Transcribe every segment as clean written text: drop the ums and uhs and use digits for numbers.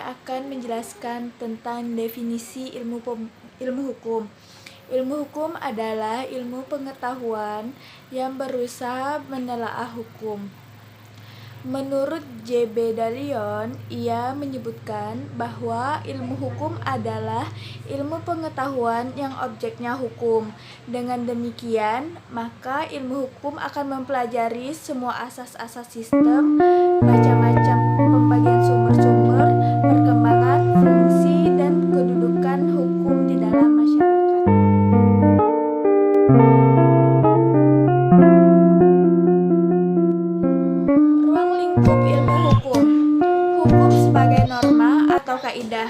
akan menjelaskan tentang definisi ilmu hukum. Ilmu hukum adalah ilmu pengetahuan yang berusaha menelaah hukum. Menurut J.B. Dalion, ia menyebutkan bahwa ilmu hukum adalah ilmu pengetahuan yang objeknya hukum. Dengan demikian, maka ilmu hukum akan mempelajari semua asas-asas sistem, macam-macam pembagian sumber-sumber, perkembangan, fungsi, dan kedudukan hukum di dalam masyarakat. Ruang lingkup ilmu hukum. Hukum sebagai norma atau kaidah.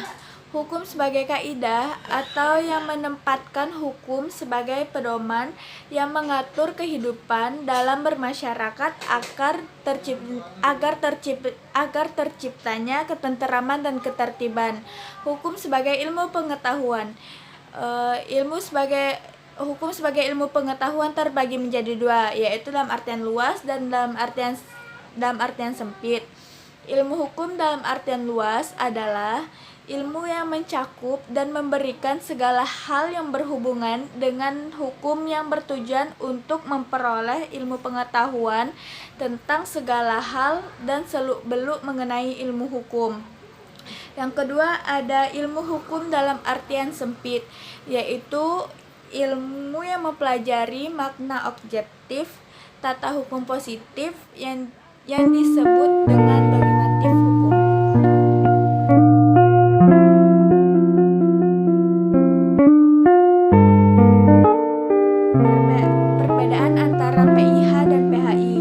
Hukum sebagai kaidah atau yang menempatkan hukum sebagai pedoman yang mengatur kehidupan dalam bermasyarakat agar terciptanya ketenteraman dan ketertiban. Hukum sebagai ilmu pengetahuan. Hukum sebagai ilmu pengetahuan terbagi menjadi dua, yaitu dalam artian luas dan dalam artian sempit. Ilmu hukum dalam artian luas adalah ilmu yang mencakup dan memberikan segala hal yang berhubungan dengan hukum yang bertujuan untuk memperoleh ilmu pengetahuan tentang segala hal dan seluk-beluk mengenai ilmu hukum. Yang kedua ada ilmu hukum dalam artian sempit, yaitu ilmu yang mempelajari makna objektif tata hukum positif yang disebut dengan dogmatik hukum. Perbedaan antara PIH dan PHI.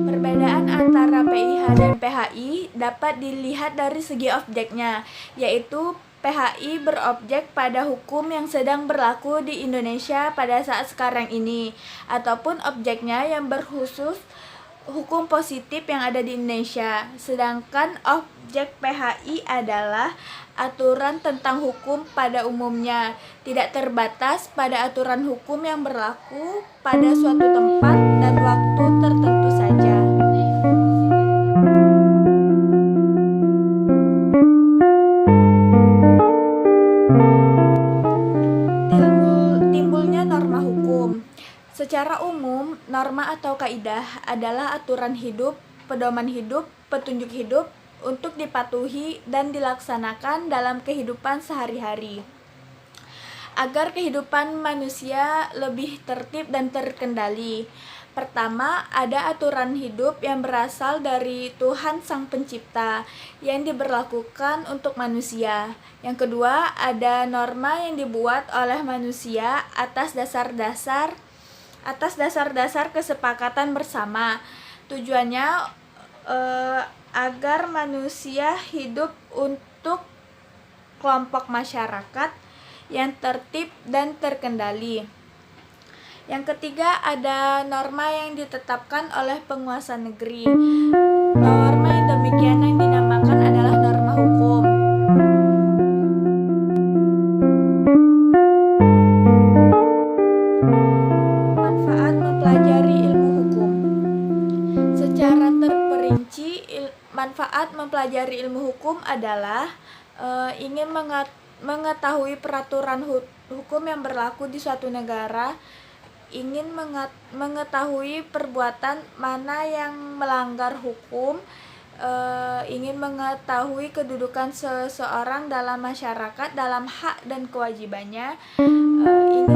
Perbedaan antara PIH dan PHI dapat dilihat dari segi objeknya, yaitu PHI berobjek pada hukum yang sedang berlaku di Indonesia pada saat sekarang ini, ataupun objeknya yang berkhusus hukum positif yang ada di Indonesia. Sedangkan objek PHI adalah aturan tentang hukum pada umumnya, tidak terbatas pada aturan hukum yang berlaku pada suatu tempat dan waktu tertentu saja. Timbulnya norma hukum. Secara umum, norma atau kaidah adalah aturan hidup, pedoman hidup, petunjuk hidup untuk dipatuhi dan dilaksanakan dalam kehidupan sehari-hari, agar kehidupan manusia lebih tertib dan terkendali. Pertama, ada aturan hidup yang berasal dari Tuhan Sang Pencipta yang diberlakukan untuk manusia. Yang kedua, ada norma yang dibuat oleh manusia atas dasar-dasar kesepakatan bersama. Tujuannya agar manusia hidup untuk kelompok masyarakat yang tertib dan terkendali. Yang ketiga, ada norma yang ditetapkan oleh penguasa negeri. Norma yang demikian yang dinamakan adalah norma hukum. Manfaat mempelajari ilmu hukum. Secara terperinci, manfaat mempelajari ilmu hukum adalah ingin mengetahui peraturan hukum yang berlaku di suatu negara, ingin mengetahui perbuatan mana yang melanggar hukum, ingin mengetahui kedudukan seseorang dalam masyarakat dalam hak dan kewajibannya, ingin